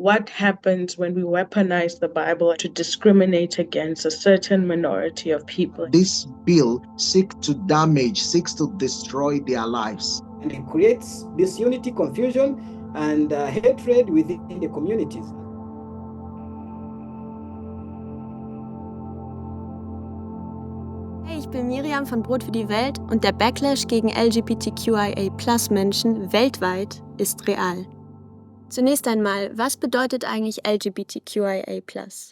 what happens when we weaponize the Bible to discriminate against a certain minority of people. This bill seeks to destroy their lives. And it creates disunity, confusion, and hatred within the communities. Hey, ich bin Miriam von Brot für die Welt und der Backlash gegen LGBTQIA+ Menschen weltweit ist real. Zunächst einmal, was bedeutet eigentlich LGBTQIA+?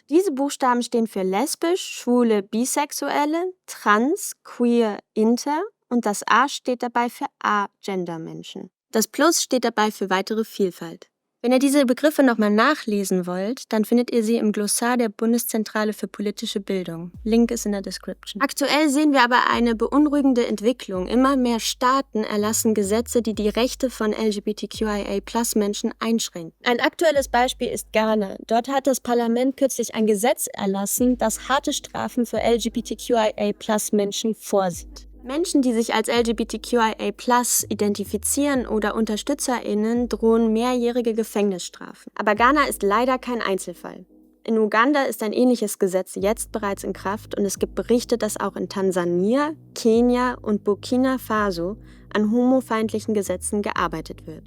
Diese Buchstaben stehen für lesbisch, schwule, bisexuelle, trans, queer, inter und das A steht dabei für A-Gender-Menschen. Das Plus steht dabei für weitere Vielfalt. Wenn ihr diese Begriffe nochmal nachlesen wollt, dann findet ihr sie im Glossar der Bundeszentrale für politische Bildung. Link ist in der Description. Aktuell sehen wir aber eine beunruhigende Entwicklung. Immer mehr Staaten erlassen Gesetze, die die Rechte von LGBTQIA+-Menschen einschränken. Ein aktuelles Beispiel ist Ghana. Dort hat das Parlament kürzlich ein Gesetz erlassen, das harte Strafen für LGBTQIA+-Menschen vorsieht. Menschen, die sich als LGBTQIA+ identifizieren oder UnterstützerInnen, drohen mehrjährige Gefängnisstrafen. Aber Ghana ist leider kein Einzelfall. In Uganda ist ein ähnliches Gesetz jetzt bereits in Kraft und es gibt Berichte, dass auch in Tansania, Kenia und Burkina Faso an homofeindlichen Gesetzen gearbeitet wird.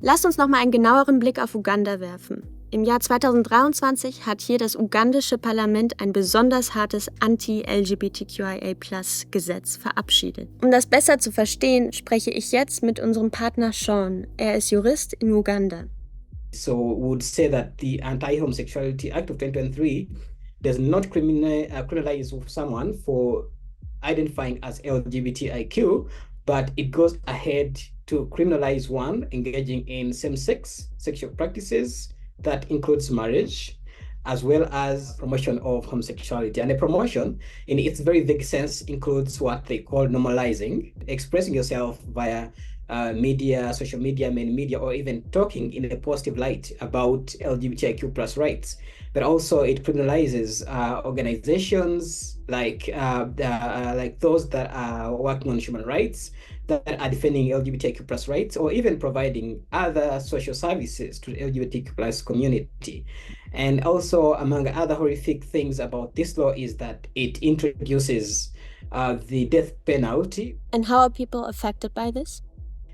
Lasst uns nochmal einen genaueren Blick auf Uganda werfen. Im Jahr 2023 hat hier das ugandische Parlament ein besonders hartes Anti-LGBTQIA+-Gesetz verabschiedet. Um das besser zu verstehen, spreche ich jetzt mit unserem Partner Sean. Er ist Jurist in Uganda. So we would say that the Anti-Homosexuality Act of 2023 does not criminalize someone for identifying as LGBTIQ, but it goes ahead to criminalize one engaging in same-sex sexual practices. That includes marriage, as well as promotion of homosexuality. And a promotion, in its very vague sense, includes what they call normalizing, expressing yourself via media, social media, main media, or even talking in a positive light about LGBTIQ plus rights. But also it criminalizes organizations like those that are working on human rights, that are defending LGBTQ plus rights, or even providing other social services to the LGBTQ plus community. And also, among other horrific things about this law is that it introduces the death penalty. And how are people affected by this?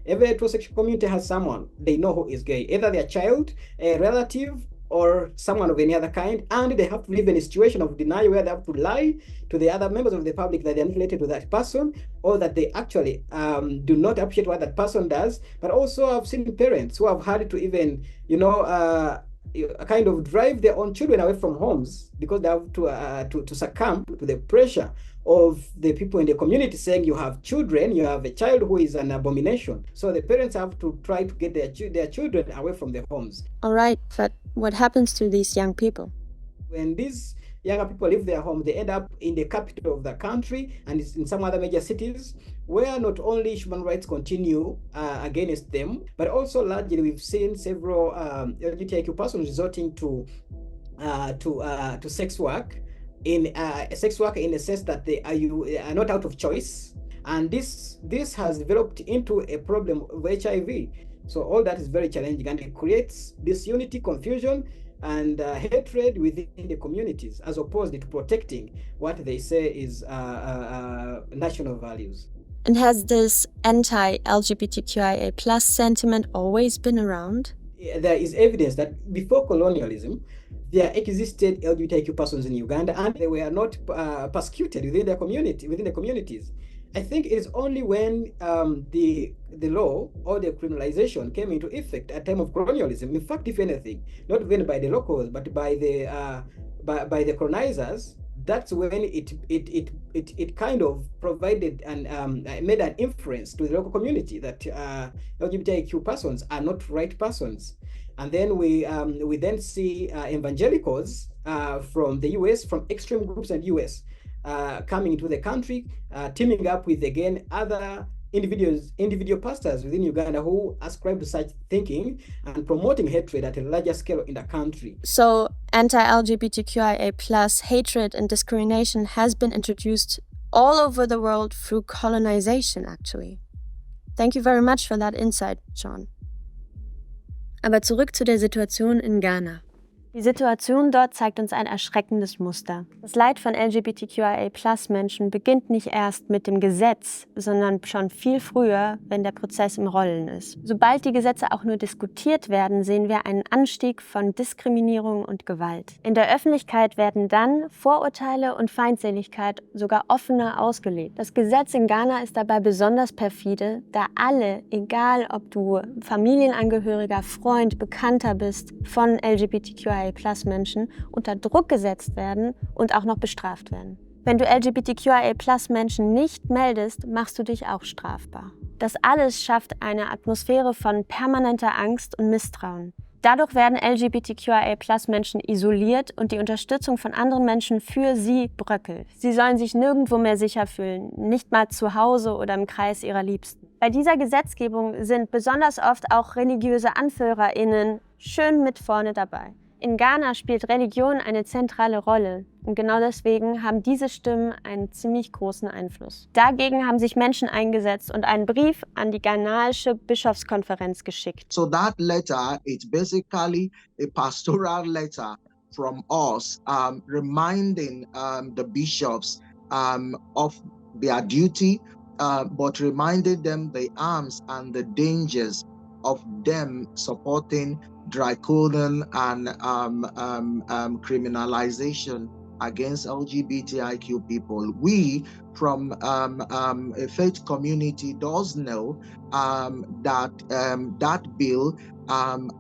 Every heterosexual community has someone they know who is gay, either their child, a relative, or someone of any other kind, and they have to live in a situation of denial where they have to lie to the other members of the public that they are not related to that person, or that they actually do not appreciate what that person does. But also I've seen parents who have had to even, kind of drive their own children away from homes because they have to succumb to the pressure of the people in the community saying you have children, you have a child who is an abomination. So the parents have to try to get their children away from their homes. All right, but what happens to these young people? When these younger people leave their home, they end up in the capital of the country and in some other major cities where not only human rights continue against them, but also largely we've seen several LGBTIQ persons resorting to sex work in the sense that they are not out of choice, and this has developed into a problem of HIV. So all that is very challenging, and it creates disunity, confusion, and hatred within the communities, as opposed to protecting what they say is national values. And has this anti-LGBTQIA+ sentiment always been around? There is evidence that before colonialism, there existed LGBTQ persons in Uganda, and they were not persecuted within the communities. I think it is only when the law or the criminalization came into effect at time of colonialism. In fact, if anything, not even by the locals, but by the colonizers, that's when it kind of provided and made an inference to the local community that LGBTQ persons are not right persons. And then we then see evangelicals from the US, from extreme groups in the US, coming into the country, teaming up with, again, other individual pastors within Uganda who ascribe to such thinking and promoting hatred at a larger scale in the country. So anti-LGBTQIA+ hatred and discrimination has been introduced all over the world through colonization, actually. Thank you very much for that insight, Sean. Aber zurück zu der Situation in Ghana. Die Situation dort zeigt uns ein erschreckendes Muster. Das Leid von LGBTQIA+-Menschen beginnt nicht erst mit dem Gesetz, sondern schon viel früher, wenn der Prozess im Rollen ist. Sobald die Gesetze auch nur diskutiert werden, sehen wir einen Anstieg von Diskriminierung und Gewalt. In der Öffentlichkeit werden dann Vorurteile und Feindseligkeit sogar offener ausgelegt. Das Gesetz in Ghana ist dabei besonders perfide, da alle, egal ob du Familienangehöriger, Freund, Bekannter bist von LGBTQIA+-Menschen, unter Druck gesetzt werden und auch noch bestraft werden. Wenn du LGBTQIA+-Menschen nicht meldest, machst du dich auch strafbar. Das alles schafft eine Atmosphäre von permanenter Angst und Misstrauen. Dadurch werden LGBTQIA+-Menschen isoliert und die Unterstützung von anderen Menschen für sie bröckelt. Sie sollen sich nirgendwo mehr sicher fühlen, nicht mal zu Hause oder im Kreis ihrer Liebsten. Bei dieser Gesetzgebung sind besonders oft auch religiöse AnführerInnen schön mit vorne dabei. In Ghana spielt Religion eine zentrale Rolle und genau deswegen haben diese Stimmen einen ziemlich großen Einfluss. Dagegen haben sich Menschen eingesetzt und einen Brief an die ghanaische Bischofskonferenz geschickt. So that letter is basically a pastoral letter from us, reminding the bishops of their duty, but reminding them the harms and the dangers of them supporting draconian and criminalization against LGBTIQ people. We, from a faith community, does know that bill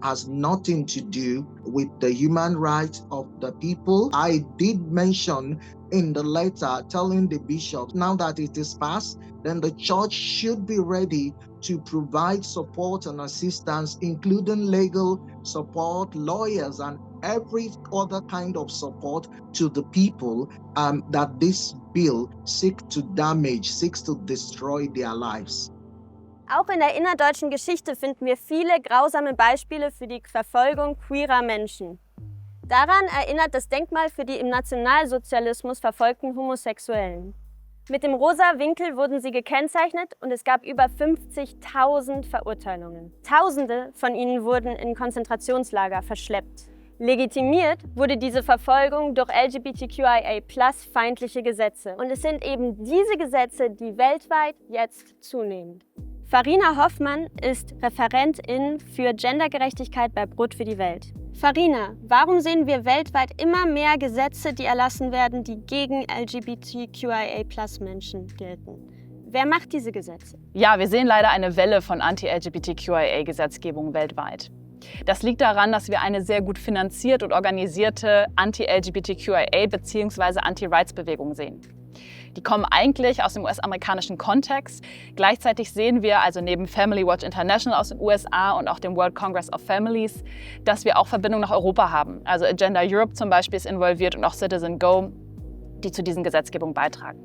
has nothing to do with the human rights of the people. I did mention in the letter telling the bishop, now that it is passed, then the church should be ready to provide support and assistance, including legal support, lawyers, and every other kind of support to the people that this bill seeks to destroy their lives. Auch in der innerdeutschen Geschichte finden wir viele grausame Beispiele für die Verfolgung queerer Menschen. Daran erinnert das Denkmal für die im Nationalsozialismus verfolgten Homosexuellen. Mit dem rosa Winkel wurden sie gekennzeichnet und es gab über 50.000 Verurteilungen. Tausende von ihnen wurden in Konzentrationslager verschleppt. Legitimiert wurde diese Verfolgung durch LGBTQIA+-feindliche Gesetze. Und es sind eben diese Gesetze, die weltweit jetzt zunehmen. Farina Hoffmann ist Referentin für Gendergerechtigkeit bei Brot für die Welt. Farina, warum sehen wir weltweit immer mehr Gesetze, die erlassen werden, die gegen LGBTQIA+-Menschen gelten? Wer macht diese Gesetze? Ja, wir sehen leider eine Welle von Anti-LGBTQIA-Gesetzgebung weltweit. Das liegt daran, dass wir eine sehr gut finanzierte und organisierte Anti-LGBTQIA- bzw. Anti-Rights-Bewegung sehen. Die kommen eigentlich aus dem US-amerikanischen Kontext. Gleichzeitig sehen wir, also neben Family Watch International aus den USA und auch dem World Congress of Families, dass wir auch Verbindungen nach Europa haben. Also Agenda Europe zum Beispiel ist involviert und auch Citizen Go, die zu diesen Gesetzgebungen beitragen.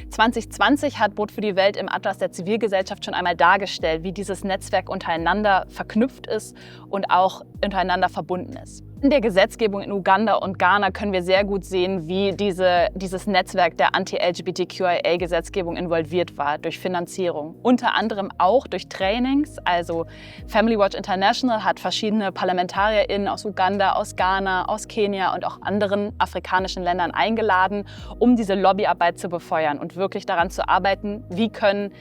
2020 hat Brot für die Welt im Atlas der Zivilgesellschaft schon einmal dargestellt, wie dieses Netzwerk untereinander verknüpft ist und auch untereinander verbunden ist. In der Gesetzgebung in Uganda und Ghana können wir sehr gut sehen, wie dieses Netzwerk der Anti-LGBTQIA-Gesetzgebung involviert war, durch Finanzierung. Unter anderem auch durch Trainings. Also Family Watch International hat verschiedene ParlamentarierInnen aus Uganda, aus Ghana, aus Kenia und auch anderen afrikanischen Ländern eingeladen, um diese Lobbyarbeit zu befeuern und wirklich daran zu arbeiten, wie können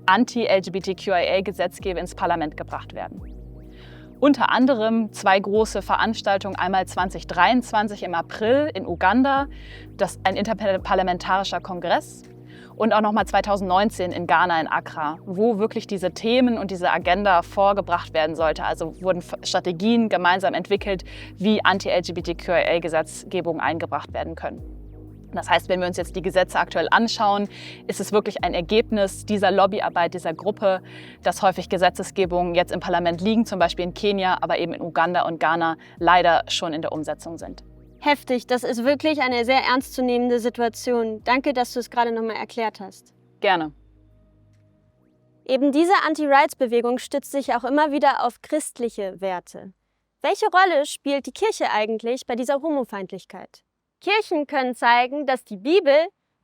Anti-LGBTQIA-Gesetzgeber ins Parlament gebracht werden. Unter anderem 2 große Veranstaltungen, einmal 2023 im April in Uganda, das ist ein interparlamentarischer Kongress, und auch nochmal 2019 in Ghana, in Accra, wo wirklich diese Themen und diese Agenda vorgebracht werden sollte. Also wurden Strategien gemeinsam entwickelt, wie Anti-LGBTQIA-Gesetzgebungen eingebracht werden können. Das heißt, wenn wir uns jetzt die Gesetze aktuell anschauen, ist es wirklich ein Ergebnis dieser Lobbyarbeit, dieser Gruppe, dass häufig Gesetzesgebungen jetzt im Parlament liegen, zum Beispiel in Kenia, aber eben in Uganda und Ghana leider schon in der Umsetzung sind. Heftig, das ist wirklich eine sehr ernstzunehmende Situation. Danke, dass du es gerade nochmal erklärt hast. Gerne. Eben diese Anti-Rights-Bewegung stützt sich auch immer wieder auf christliche Werte. Welche Rolle spielt die Kirche eigentlich bei dieser Homofeindlichkeit? Kirchen können zeigen, dass die Bibel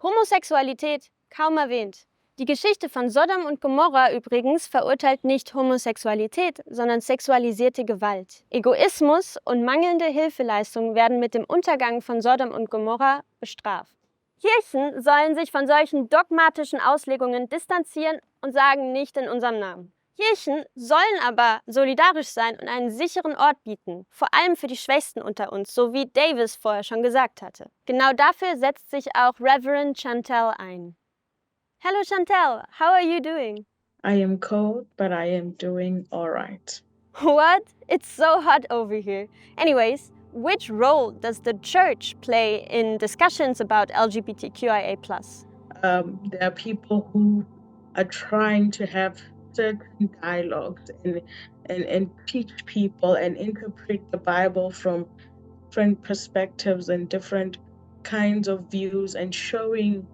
Homosexualität kaum erwähnt. Die Geschichte von Sodom und Gomorra übrigens verurteilt nicht Homosexualität, sondern sexualisierte Gewalt. Egoismus und mangelnde Hilfeleistung werden mit dem Untergang von Sodom und Gomorra bestraft. Kirchen sollen sich von solchen dogmatischen Auslegungen distanzieren und sagen, nicht in unserem Namen. Kirchen sollen aber solidarisch sein und einen sicheren Ort bieten, vor allem für die Schwächsten unter uns, so wie Davis vorher schon gesagt hatte. Genau dafür setzt sich auch Reverend Chantel ein. Hello Chantel, how are you doing? I am cold, but I am doing all right. What? It's so hot over here. Anyways, which role does the church play in discussions about LGBTQIA+? There are people who are trying to have certain dialogues and teach people and interpret the Bible from different perspectives and different kinds of views, and showing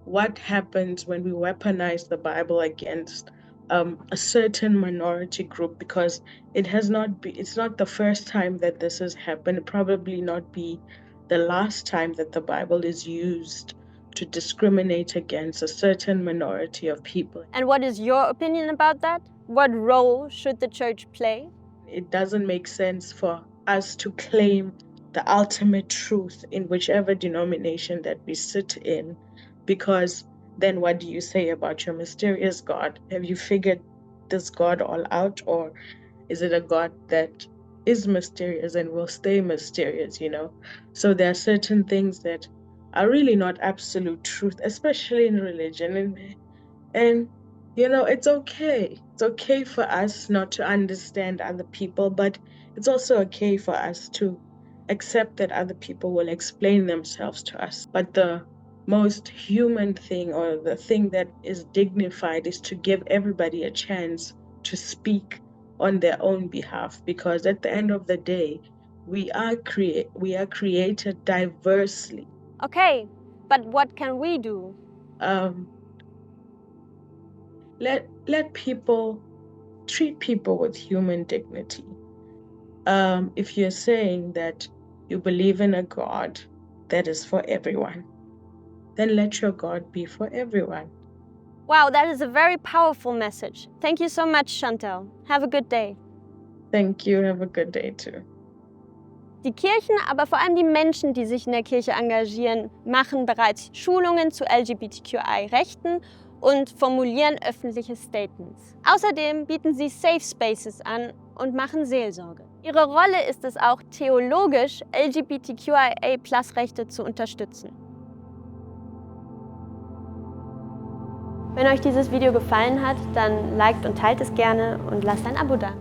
what happens when we weaponize the Bible against a certain minority group, because it's not the first time that this has happened, probably not be the last time that the Bible is used to discriminate against a certain minority of people. And what is your opinion about that? What role should the church play? It doesn't make sense for us to claim the ultimate truth in whichever denomination that we sit in, because then what do you say about your mysterious God? Have you figured this God all out, or is it a God that is mysterious and will stay mysterious, So there are certain things that are really not absolute truth, especially in religion. And it's okay. It's okay for us not to understand other people, but it's also okay for us to accept that other people will explain themselves to us. But the most human thing, or the thing that is dignified, is to give everybody a chance to speak on their own behalf, because at the end of the day, we are created diversely. Okay, but what can we do? Let people treat people with human dignity. If you're saying that you believe in a God that is for everyone, then let your God be for everyone. Wow, that is a very powerful message. Thank you so much, Chantel. Have a good day. Thank you. Have a good day too. Die Kirchen, aber vor allem die Menschen, die sich in der Kirche engagieren, machen bereits Schulungen zu LGBTQI-Rechten und formulieren öffentliche Statements. Außerdem bieten sie Safe Spaces an und machen Seelsorge. Ihre Rolle ist es auch, theologisch LGBTQIA+-Rechte zu unterstützen. Wenn euch dieses Video gefallen hat, dann liked und teilt es gerne und lasst ein Abo da.